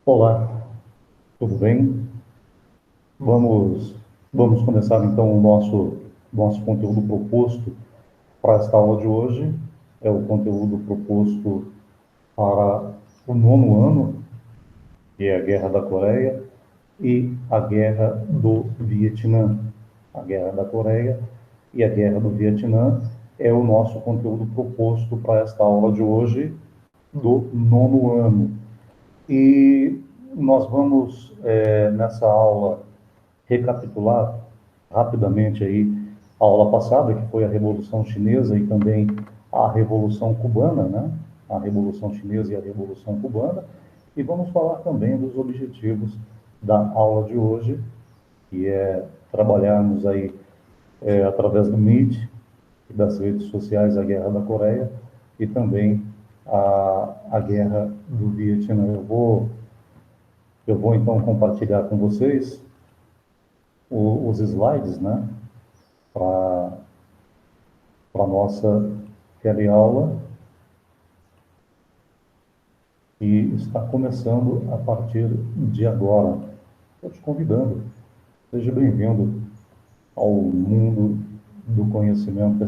Olá, tudo bem? Vamos, vamos começar então o nosso conteúdo proposto para esta aula de hoje. É o conteúdo proposto para o nono ano, que é a Guerra da Coreia e a Guerra do Vietnã. A Guerra da Coreia e a Guerra do Vietnã é o nosso conteúdo proposto para esta aula de hoje, do nono ano. E nós vamos, nessa aula, recapitular rapidamente aí a aula passada, que foi a Revolução Chinesa e também a Revolução Cubana, né? A Revolução Chinesa e a Revolução Cubana. E vamos falar também dos objetivos da aula de hoje, que é trabalharmos aí através do Meet e das redes sociais a Guerra da Coreia e também a Guerra do Vietnã. Eu vou então compartilhar com vocês os slides, né, para a nossa teleaula, que está começando a partir de agora. Estou te convidando, seja bem-vindo ao mundo do conhecimento. É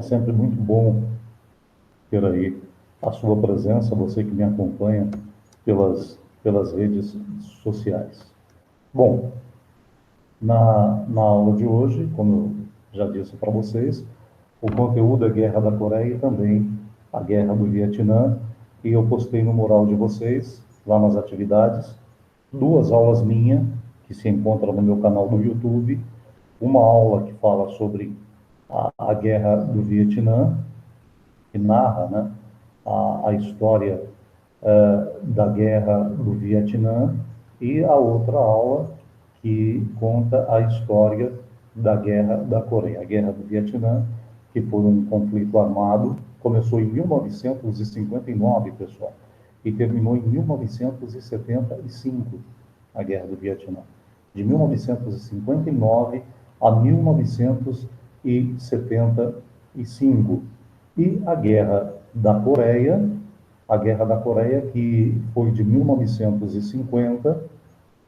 sempre muito bom ter aí a sua presença, você que me acompanha pelas redes sociais. Bom, na aula de hoje, como eu já disse para vocês, o conteúdo é Guerra da Coreia e também a Guerra do Vietnã. E eu postei no mural de vocês, lá nas atividades, duas aulas minhas, que se encontram no meu canal do YouTube. Uma aula que fala sobre a Guerra do Vietnã, que narra, né, a história da Guerra do Vietnã, e a outra aula que conta a história da Guerra da Coreia. A Guerra do Vietnã, que foi um conflito armado, começou em 1959, pessoal, e terminou em 1975, a Guerra do Vietnã. De 1959 a 1975. E a Guerra da Coreia, que foi de 1950,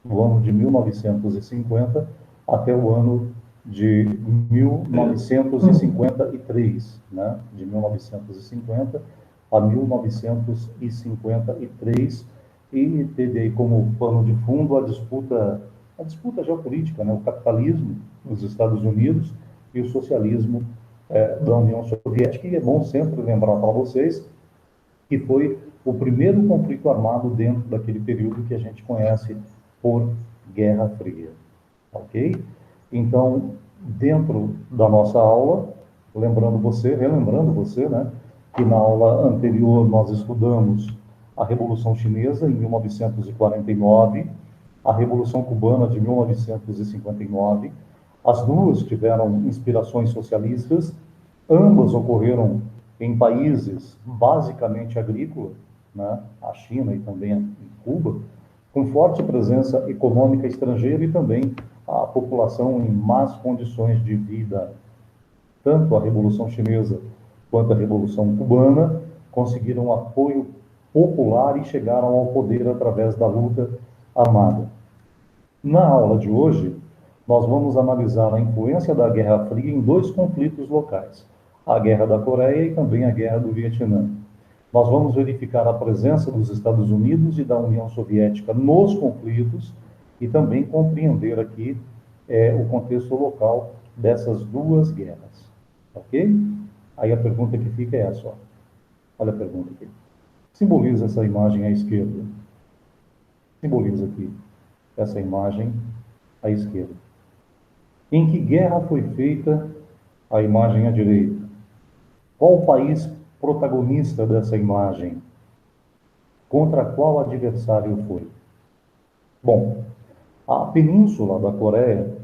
do ano de 1950 até o ano de 1953, né? De 1950 a 1953, e teve aí como pano de fundo a disputa geopolítica, né? O capitalismo nos Estados Unidos e o socialismo da União Soviética. E é bom sempre lembrar para vocês que foi o primeiro conflito armado dentro daquele período que a gente conhece por Guerra Fria, ok? Então, dentro da nossa aula, relembrando você, né, que na aula anterior nós estudamos a Revolução Chinesa em 1949, a Revolução Cubana de 1959. As duas tiveram inspirações socialistas, ambas ocorreram em países basicamente agrícolas, né? A China e também Cuba, com forte presença econômica estrangeira e também a população em más condições de vida. Tanto a Revolução Chinesa quanto a Revolução Cubana conseguiram apoio popular e chegaram ao poder através da luta armada. Na aula de hoje, nós vamos analisar a influência da Guerra Fria em dois conflitos locais, a Guerra da Coreia e também a Guerra do Vietnã. Nós vamos verificar a presença dos Estados Unidos e da União Soviética nos conflitos e também compreender aqui o contexto local dessas duas guerras, ok? Aí a pergunta que fica é essa, ó. Olha a pergunta aqui. Simboliza essa imagem à esquerda. Simboliza aqui essa imagem à esquerda. Em que guerra foi feita a imagem à direita? Qual o país protagonista dessa imagem? Contra qual adversário foi? Bom, a península da Coreia,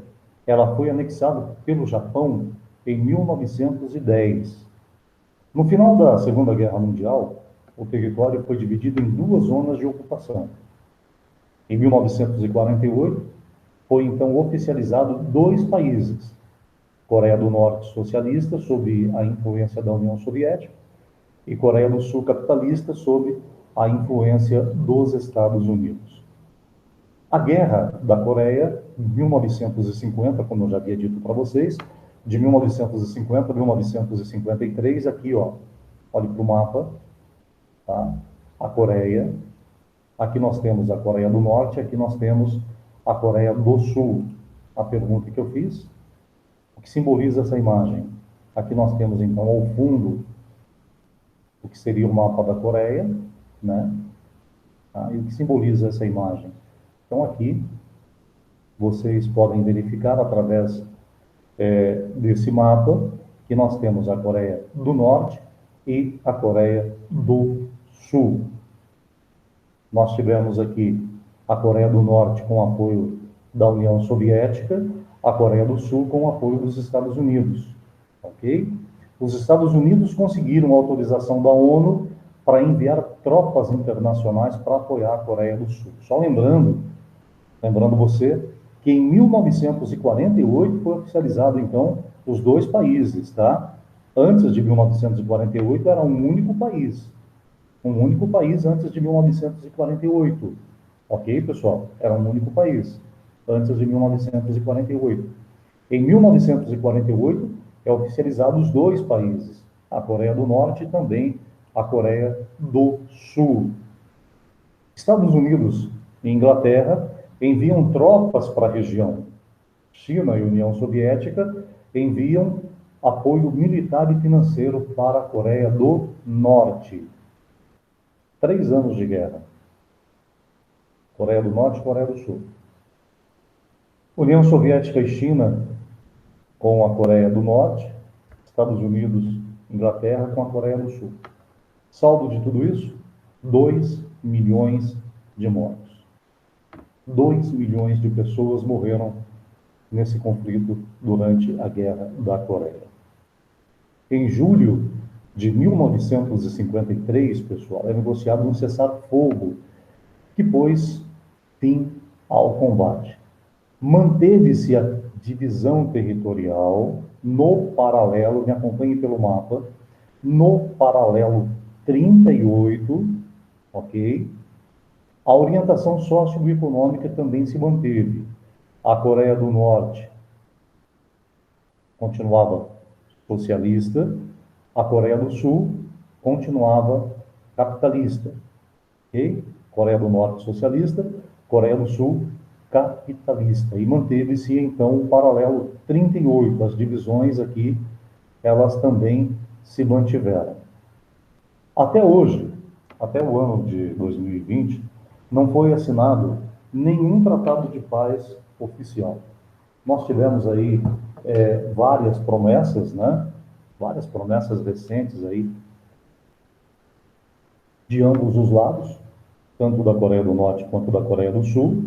ela foi anexada pelo Japão em 1910. No final da Segunda Guerra Mundial, o território foi dividido em duas zonas de ocupação. Em 1948, foi então oficializado dois países: Coreia do Norte socialista, sob a influência da União Soviética, e Coreia do Sul capitalista sob a influência dos Estados Unidos. A Guerra da Coreia, em 1950, como eu já havia dito para vocês, de 1950 a 1953, aqui, ó, olhe para o mapa, tá? A Coreia, aqui nós temos a Coreia do Norte, aqui nós temos a Coreia do Sul. A pergunta que eu fiz, o que simboliza essa imagem? Aqui nós temos, então, ao fundo, o que seria o mapa da Coreia, né? Ah, e o que simboliza essa imagem? Então, aqui, vocês podem verificar através desse mapa que nós temos a Coreia do Norte e a Coreia do Sul. Nós tivemos aqui a Coreia do Norte com apoio da União Soviética, a Coreia do Sul com apoio dos Estados Unidos, ok? Os Estados Unidos conseguiram autorização da ONU para enviar tropas internacionais para apoiar a Coreia do Sul. Só lembrando você, que em 1948 foi oficializado, então, os dois países, tá? Antes de 1948 era um único país antes de 1948, ok, pessoal? Era um único país antes de 1948. Em 1948 é oficializado os dois países, a Coreia do Norte e também a Coreia do Sul. Estados Unidos e Inglaterra enviam tropas para a região. China e União Soviética enviam apoio militar e financeiro para a Coreia do Norte. 3 anos de guerra. Coreia do Norte e Coreia do Sul. União Soviética e China com a Coreia do Norte, Estados Unidos e Inglaterra com a Coreia do Sul. Saldo de tudo isso? 2 milhões de mortos. 2 milhões de pessoas morreram nesse conflito durante a Guerra da Coreia. Em julho de 1953, pessoal, é negociado um cessar-fogo que pôs fim ao combate. Manteve-se a divisão territorial no paralelo, me acompanhe pelo mapa, no paralelo 38, ok? A orientação socioeconômica também se manteve. A Coreia do Norte continuava socialista, a Coreia do Sul continuava capitalista, ok? Coreia do Norte socialista, Coreia do Sul capitalista. E manteve-se, então, o paralelo 38. As divisões aqui, elas também se mantiveram. Até hoje, até o ano de 2020, não foi assinado nenhum tratado de paz oficial. Nós tivemos aí várias promessas, né? Várias promessas recentes aí de ambos os lados, tanto da Coreia do Norte quanto da Coreia do Sul.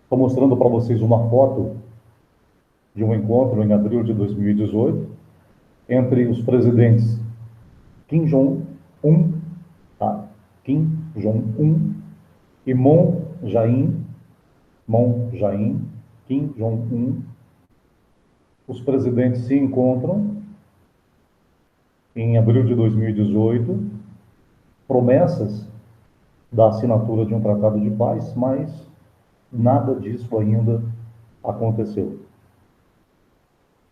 Estou mostrando para vocês uma foto de um encontro em abril de 2018 entre os presidentes Kim Jong-un, tá? Kim Jong-un e Moon Jae-in, Kim Jong-un. Os presidentes se encontram em abril de 2018, promessas da assinatura de um tratado de paz, mas nada disso ainda aconteceu.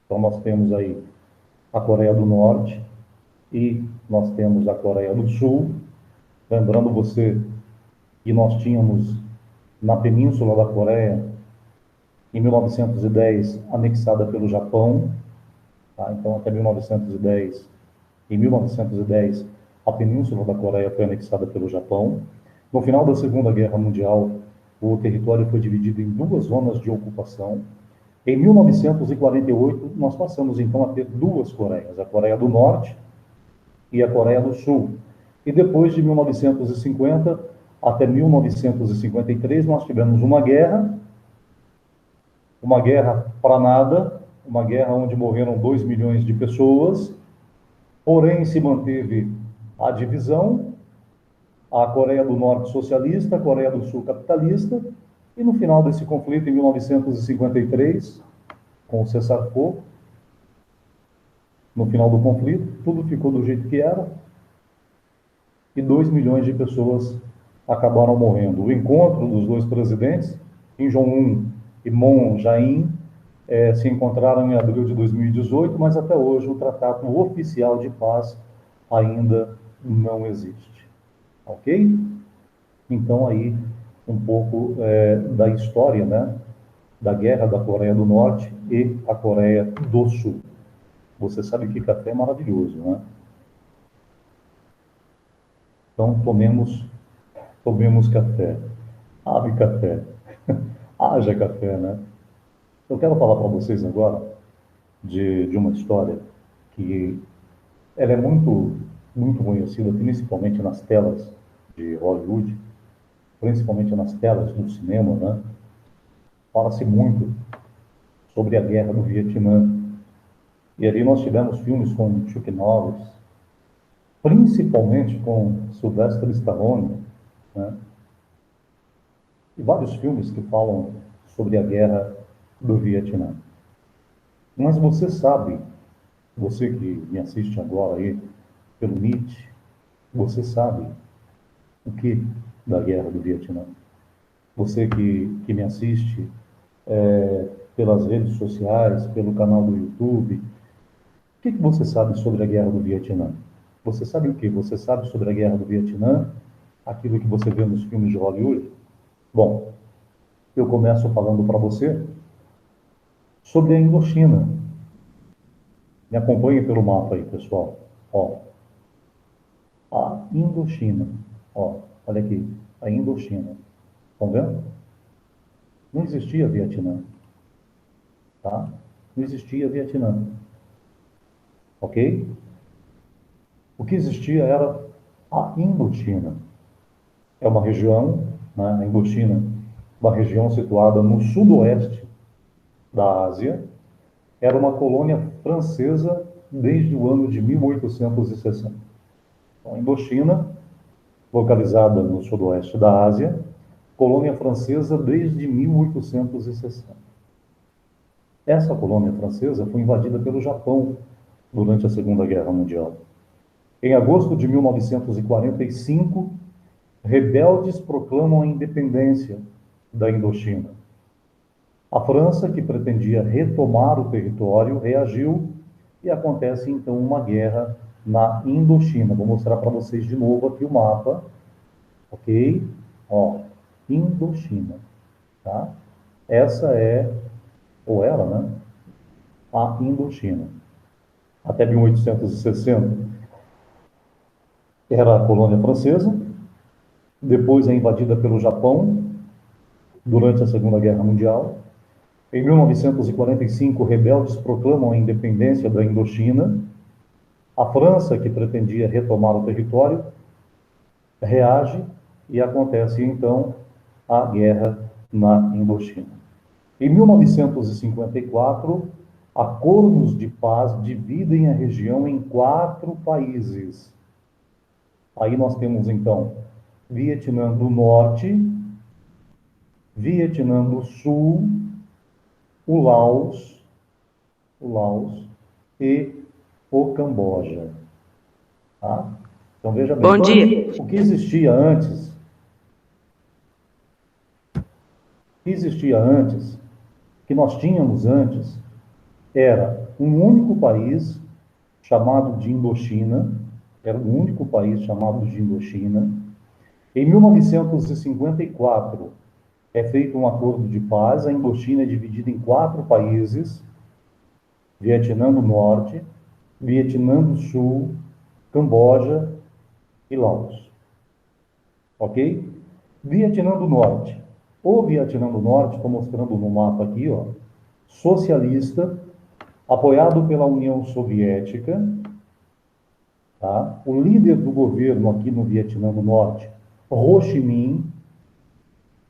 Então nós temos aí a Coreia do Norte e nós temos a Coreia do Sul. Lembrando você que nós tínhamos na Península da Coreia, em 1910, anexada pelo Japão, tá? Então até 1910, em 1910, a Península da Coreia foi anexada pelo Japão. No final da Segunda Guerra Mundial, o território foi dividido em 2 zonas de ocupação. Em 1948, nós passamos então a ter 2 Coreias, a Coreia do Norte e a Coreia do Sul. E depois de 1950 até 1953, nós tivemos uma guerra para nada, uma guerra onde morreram 2 milhões de pessoas, porém se manteve a divisão, a Coreia do Norte socialista, a Coreia do Sul capitalista, e no final desse conflito, em 1953, com o cessar-fogo, no final do conflito, tudo ficou do jeito que era, e 2 milhões de pessoas acabaram morrendo. O encontro dos dois presidentes, Kim Jong-un e Moon Jae-in, se encontraram em abril de 2018, mas até hoje o tratado oficial de paz ainda não existe. Ok? Então, aí, um pouco da história, né, da guerra da Coreia do Norte e a Coreia do Sul. Você sabe que café é maravilhoso, né? Então, tomemos café. Ave café. Haja café, né? Eu quero falar para vocês agora de uma história que ela é muito conhecida, principalmente nas telas de Hollywood, principalmente nas telas do cinema, né? Fala-se muito sobre a guerra do Vietnã. E ali nós tivemos filmes com Chuck Norris, principalmente com Sylvester Stallone, né? E vários filmes que falam sobre a guerra do Vietnã. Mas você sabe, você que me assiste agora aí pelo Meet, você sabe o que da guerra do Vietnã? Você que me assiste pelas redes sociais, pelo canal do YouTube, o que você sabe sobre a guerra do Vietnã? Você sabe o que? Você sabe sobre a guerra do Vietnã? Aquilo que você vê nos filmes de Hollywood? Bom, eu começo falando para você sobre a Indochina. Me acompanhe pelo mapa aí, pessoal. Ó, a Indochina. Ó, olha aqui, a Indochina. Estão vendo? Não existia Vietnã, tá? Não existia Vietnã, ok? O que existia era a Indochina. É uma região, né, a Indochina, uma região situada no sudoeste da Ásia. Era uma colônia francesa desde o ano de 1860. Então, a Indochina, localizada no sudoeste da Ásia, colônia francesa desde 1860. Essa colônia francesa foi invadida pelo Japão durante a Segunda Guerra Mundial. Em agosto de 1945, rebeldes proclamam a independência da Indochina. A França, que pretendia retomar o território, reagiu e acontece então uma guerra na Indochina. Vou mostrar para vocês de novo aqui o mapa, ok? Ó, Indochina, tá? Essa é, ou era, né? A Indochina. Até 1860 era a colônia francesa, depois é invadida pelo Japão durante a Segunda Guerra Mundial. Em 1945, rebeldes proclamam a independência da Indochina. A França, que pretendia retomar o território, reage e acontece então a guerra na Indochina. Em 1954, acordos de paz dividem a região em 4 países. Aí nós temos então Vietnã do Norte, Vietnã do Sul, o Laos e o Camboja. Tá? Então veja bem, Bom dia. o que existia antes, que nós tínhamos antes, era um único país chamado de Indochina, era o único país chamado de Indochina. Em 1954, é feito um acordo de paz, a Indochina é dividida em 4 países, Vietnã do Norte, Vietnã do Sul, Camboja e Laos. Ok? Vietnã do Norte. O Vietnã do Norte, estou mostrando no mapa aqui, ó, socialista, apoiado pela União Soviética, tá? O líder do governo aqui no Vietnã do Norte, Ho Chi Minh,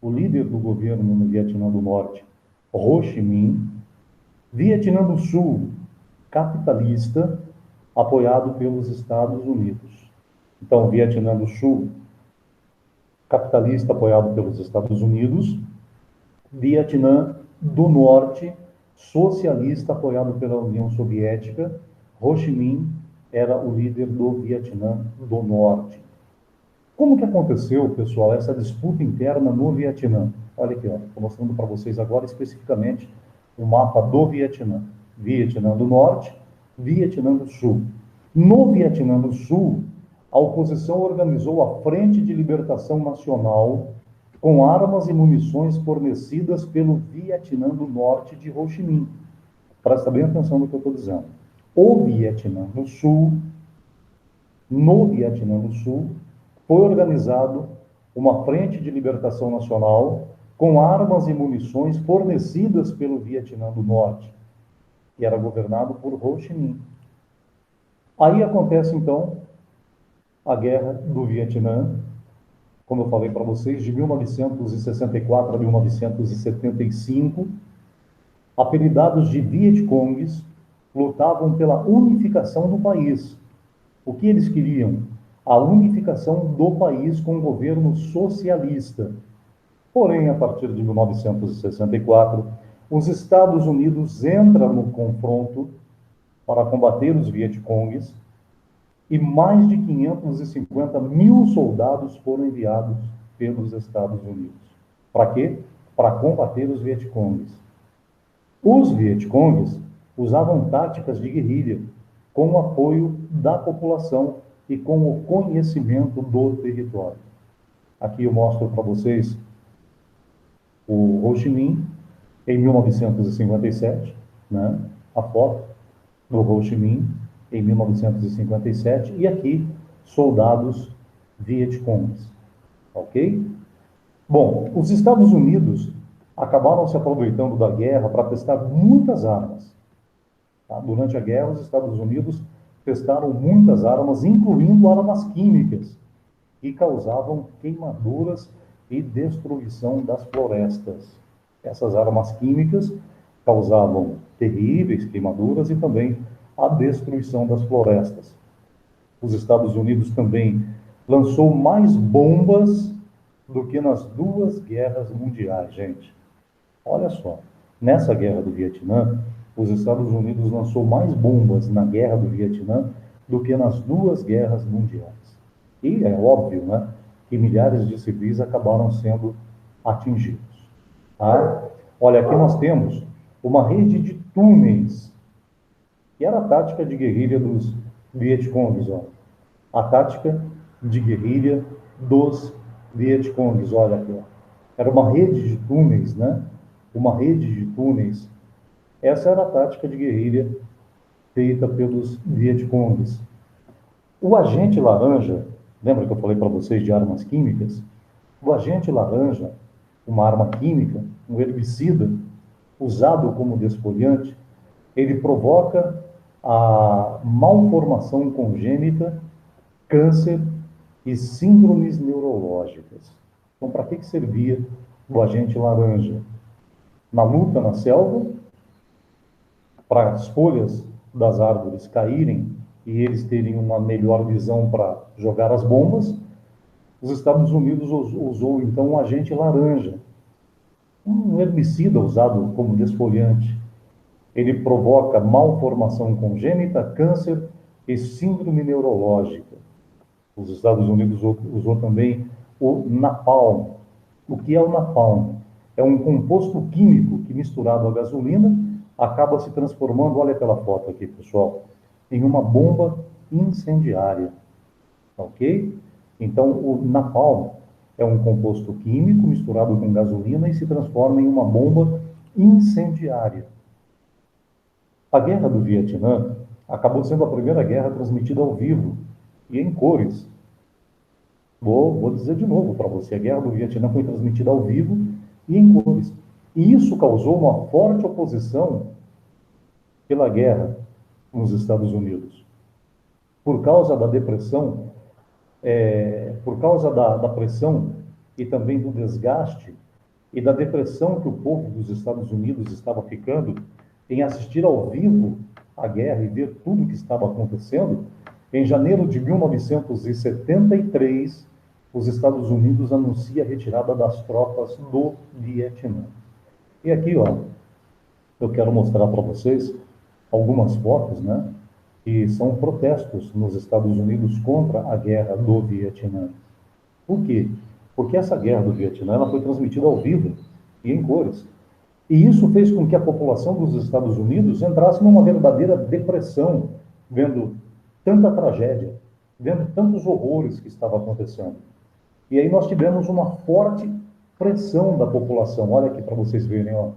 o líder do governo no Vietnã do Norte, Ho Chi Minh. Vietnã do Sul, capitalista, apoiado pelos Estados Unidos. Então, Vietnã do Sul, capitalista, apoiado pelos Estados Unidos. Vietnã do Norte, socialista, apoiado pela União Soviética. Ho Chi Minh era o líder do Vietnã do Norte. Como que aconteceu, pessoal, essa disputa interna no Vietnã? Olha aqui, estou mostrando para vocês agora especificamente o mapa do Vietnã. Vietnã do Norte, Vietnã do Sul. No Vietnã do Sul, a oposição organizou a Frente de Libertação Nacional com armas e munições fornecidas pelo Vietnã do Norte de Ho Chi Minh. Presta bem atenção no que eu estou dizendo. O Vietnã do Sul, no Vietnã do Sul, foi organizado uma Frente de Libertação Nacional com armas e munições fornecidas pelo Vietnã do Norte, que era governado por Ho Chi Minh. Aí acontece, então, a Guerra do Vietnã, como eu falei para vocês, de 1964 a 1975, apelidados de Vietcongues, lutavam pela unificação do país. O que eles queriam? A unificação do país com um governo socialista. Porém, a partir de 1964, os Estados Unidos entram no confronto para combater os Vietcongues e mais de 550 mil soldados foram enviados pelos Estados Unidos. Para quê? Para combater os Vietcongues. Os Vietcongues usavam táticas de guerrilha, com o apoio da população e com o conhecimento do território. Aqui eu mostro para vocês o Ho Chi Minh em 1957, né? A foto do Ho Chi Minh em 1957 e aqui soldados Vietcongues, ok? Bom, os Estados Unidos acabaram se aproveitando da guerra para testar muitas armas. Tá? Durante a guerra, os Estados Unidos testaram muitas armas, incluindo armas químicas, que causavam queimaduras e destruição das florestas. Essas armas químicas causavam terríveis queimaduras e também a destruição das florestas. Os Estados Unidos também lançou mais bombas do que nas duas guerras mundiais, gente. Olha só, nessa guerra do Vietnã, os Estados Unidos lançou mais bombas na guerra do Vietnã do que nas duas guerras mundiais. E é óbvio, né, que milhares de civis acabaram sendo atingidos. Tá? Olha, aqui nós temos uma rede de túneis, que era a tática de guerrilha dos Vietcongues, ó. A tática de guerrilha dos Vietcongues, olha aqui, ó. Era uma rede de túneis, né? Uma rede de túneis. Essa era a tática de guerrilha feita pelos Vietcongues. O agente laranja, lembra que eu falei para vocês de armas químicas? O agente laranja, uma arma química, um herbicida, usado como desfoliante, ele provoca a malformação congênita, câncer e síndromes neurológicas. Então, para que servia o agente laranja? Na luta na selva, para as folhas das árvores caírem e eles terem uma melhor visão para jogar as bombas, os Estados Unidos usou então um agente laranja, um herbicida usado como desfoliante. Ele provoca malformação congênita, câncer e síndrome neurológica. Os Estados Unidos usou também o napalm. O que é o napalm? É um composto químico que, misturado à gasolina, acaba se transformando, olha aquela foto aqui, pessoal, em uma bomba incendiária. Ok? Então, o napalm é um composto químico misturado com gasolina e se transforma em uma bomba incendiária. A Guerra do Vietnã acabou sendo a primeira guerra transmitida ao vivo e em cores. Vou dizer de novo para você, a Guerra do Vietnã foi transmitida ao vivo e em cores. E isso causou uma forte oposição pela guerra nos Estados Unidos. Por causa da depressão, por causa da pressão e também do desgaste e da depressão que o povo dos Estados Unidos estava ficando em assistir ao vivo a guerra e ver tudo o que estava acontecendo, em janeiro de 1973, os Estados Unidos anunciam a retirada das tropas do Vietnã. E aqui, ó, eu quero mostrar para vocês algumas fotos, né, que são protestos nos Estados Unidos contra a guerra do Vietnã. Por quê? Porque essa guerra do Vietnã ela foi transmitida ao vivo e em cores. E isso fez com que a população dos Estados Unidos entrasse numa verdadeira depressão, vendo tanta tragédia, vendo tantos horrores que estavam acontecendo. E aí nós tivemos uma forte pressão da população. Olha aqui para vocês verem, ó,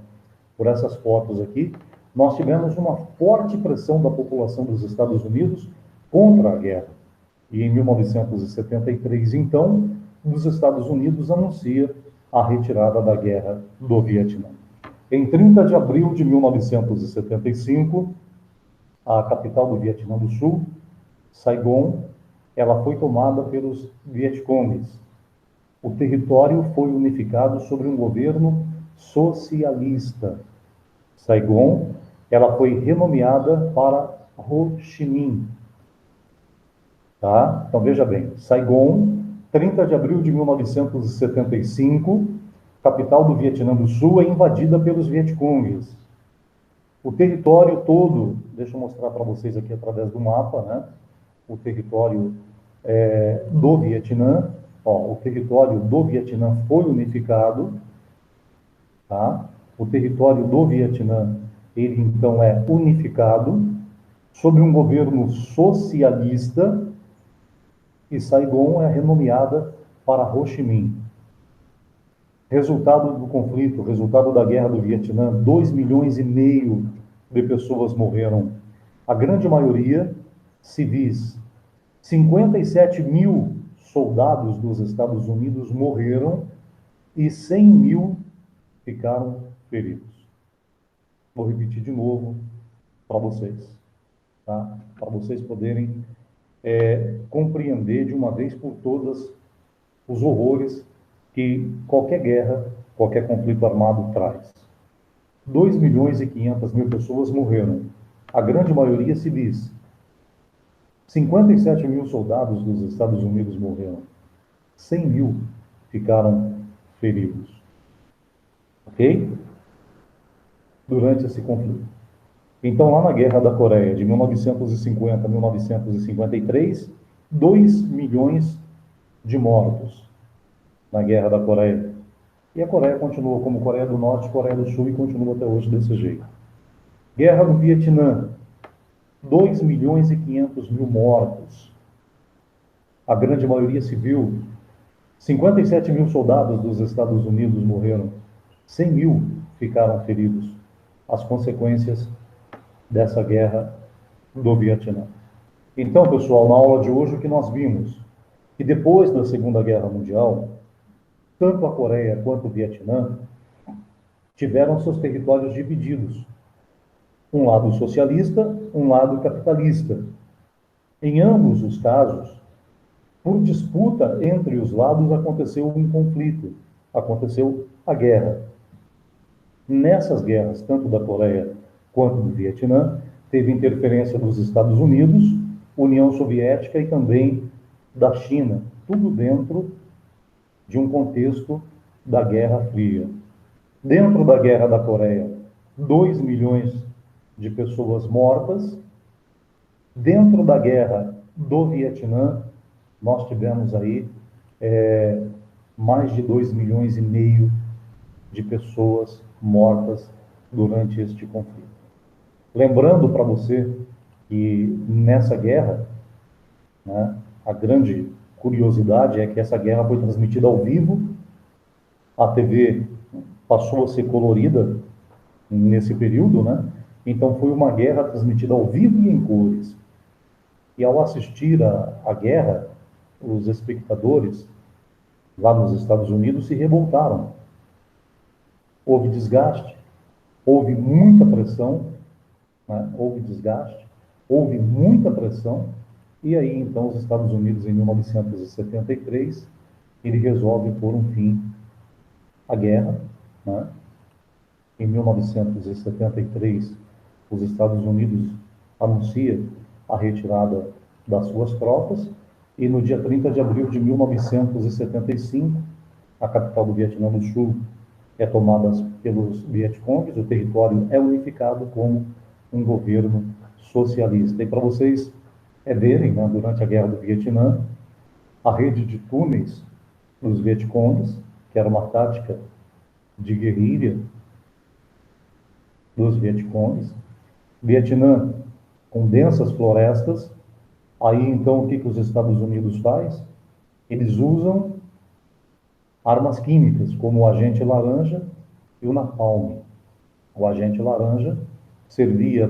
por essas fotos aqui, nós tivemos uma forte pressão da população dos Estados Unidos contra a guerra. E em 1973, então, os Estados Unidos anuncia a retirada da guerra do Vietnã. Em 30 de abril de 1975, a capital do Vietnã do Sul, Saigon, ela foi tomada pelos Vietcongues. O território foi unificado sob um governo socialista. Saigon, ela foi renomeada para Ho Chi Minh. Tá? Então veja bem, Saigon, 30 de abril de 1975, capital do Vietnã do Sul, é invadida pelos Vietcongues. O território todo, deixa eu mostrar para vocês aqui através do mapa, né? O território do Vietnã, ó, o território do Vietnã foi unificado, tá? O território do Vietnã, ele então é unificado sob um governo socialista e Saigon é renomeada para Ho Chi Minh. Resultado do conflito, resultado da guerra do Vietnã, 2,5 milhões de pessoas morreram. A grande maioria civis. 57 mil soldados dos Estados Unidos morreram e 100 mil ficaram feridos. Vou repetir de novo para vocês, tá? Para vocês poderem compreender de uma vez por todas os horrores que qualquer guerra, qualquer conflito armado traz. 2,5 milhões de pessoas morreram, a grande maioria civis. 57 mil soldados dos Estados Unidos morreram, 100 mil ficaram feridos. Ok? Durante esse conflito. Então, lá na Guerra da Coreia, de 1950 a 1953, 2 milhões de mortos na Guerra da Coreia. E a Coreia continuou como Coreia do Norte, Coreia do Sul e continua até hoje desse jeito. Guerra do Vietnã, 2 milhões e 500 mil mortos. A grande maioria civil. 57 mil soldados dos Estados Unidos morreram. 100 mil ficaram feridos. As consequências dessa guerra do Vietnã. Então, pessoal, na aula de hoje, o que nós vimos? Que depois da Segunda Guerra Mundial, tanto a Coreia quanto o Vietnã tiveram seus territórios divididos. Um lado socialista, um lado capitalista. Em ambos os casos, por disputa entre os lados, aconteceu um conflito, aconteceu a guerra. Nessas guerras, tanto da Coreia quanto do Vietnã, teve interferência dos Estados Unidos, União Soviética e também da China, tudo dentro de um contexto da Guerra Fria. Dentro da Guerra da Coreia, 2 milhões de pessoas mortas. Dentro da Guerra do Vietnã, nós tivemos aí mais de 2,5 milhões de pessoas mortas durante este conflito. Lembrando para você que nessa guerra, né, a grande curiosidade é que essa guerra foi transmitida ao vivo, a TV passou a ser colorida nesse período, né? Então foi uma guerra transmitida ao vivo e em cores. E ao assistir a guerra, os espectadores lá nos Estados Unidos se revoltaram. Houve desgaste, houve muita pressão, né? Houve desgaste, houve muita pressão, e aí então os Estados Unidos, em 1973, ele resolve pôr um fim à guerra, né? Em 1973, os Estados Unidos anuncia a retirada das suas tropas, e no dia 30 de abril de 1975, a capital do Vietnã do Sul é tomada pelos Vietcongues, o território é unificado como um governo socialista. E para vocês verem, né, durante a Guerra do Vietnã, a rede de túneis os Vietcongs, que era uma tática de guerrilha dos Vietcongs. Vietnã, com densas florestas. Aí, então, o que os Estados Unidos faz? Eles usam armas químicas, como o agente laranja e o napalm. O agente laranja servia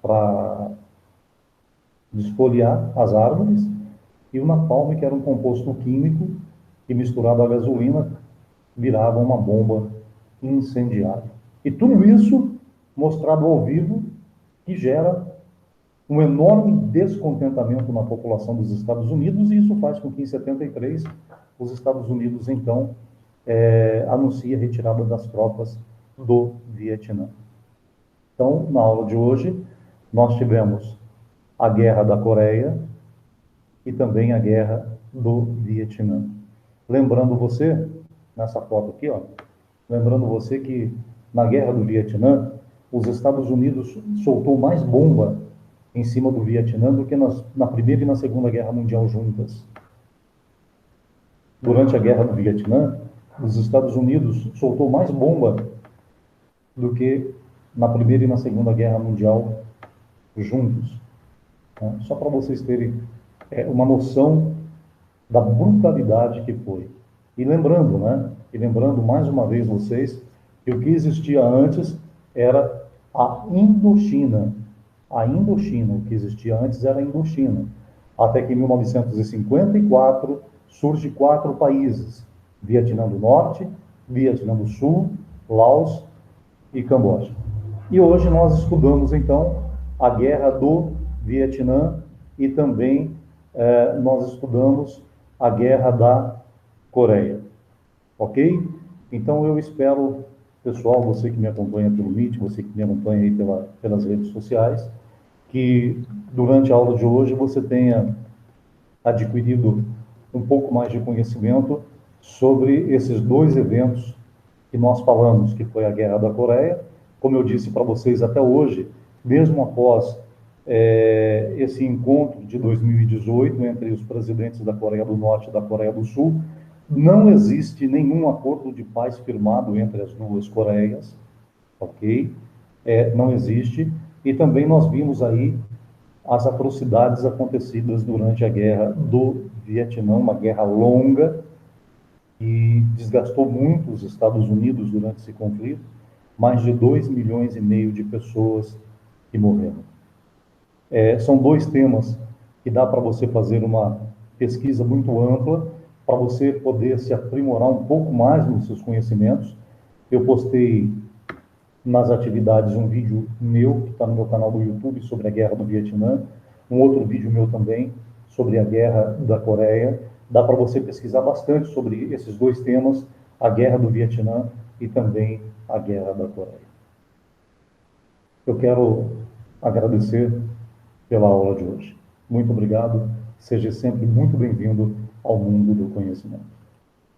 para desfoliar as árvores, e o napalm, que era um composto químico que, misturado à gasolina, virava uma bomba incendiária. E tudo isso mostrado ao vivo, que gera um enorme descontentamento na população dos Estados Unidos, e isso faz com que, em 73, os Estados Unidos, então, anuncia a retirada das tropas do Vietnã. Então, na aula de hoje, nós tivemos a Guerra da Coreia e também a Guerra do Vietnã. Lembrando você, nessa foto aqui, ó, lembrando você que na Guerra do Vietnã, os Estados Unidos soltou mais bomba em cima do Vietnã do que na Primeira e na Segunda Guerra Mundial juntas. Durante a Guerra do Vietnã, os Estados Unidos soltou mais bomba do que na Primeira e na Segunda Guerra Mundial juntos. Só para vocês terem uma noção da brutalidade que foi. E lembrando, né? E lembrando mais uma vez vocês que o que existia antes era a Indochina. A Indochina, o que existia antes era a Indochina. Até que em 1954 surge 4 países: Vietnã do Norte, Vietnã do Sul, Laos e Camboja. E hoje nós estudamos, então, a Guerra do Vietnã e também nós estudamos a Guerra da Coreia. Ok? Então eu espero, pessoal, você que me acompanha pelo Meet, você que me acompanha aí pelas redes sociais, que durante a aula de hoje você tenha adquirido um pouco mais de conhecimento sobre esses 2 eventos que nós falamos, que foi a Guerra da Coreia. Como eu disse para vocês, até hoje, mesmo após esse encontro de 2018 entre os presidentes da Coreia do Norte e da Coreia do Sul, não existe nenhum acordo de paz firmado entre as 2 Coreias, ok? Não existe. E também nós vimos aí as atrocidades acontecidas durante a Guerra do Vietnã, uma guerra longa, e desgastou muito os Estados Unidos durante esse conflito, mais de 2,5 milhões de pessoas que morreram. São 2 temas que dá para você fazer uma pesquisa muito ampla, para você poder se aprimorar um pouco mais nos seus conhecimentos. Eu postei nas atividades um vídeo meu, que está no meu canal do YouTube, sobre a Guerra do Vietnã, um outro vídeo meu também, sobre a Guerra da Coreia. Dá para você pesquisar bastante sobre esses 2 temas, a Guerra do Vietnã e também a Guerra da Coreia. Eu quero agradecer pela aula de hoje. Muito obrigado, seja sempre muito bem-vindo ao mundo do conhecimento.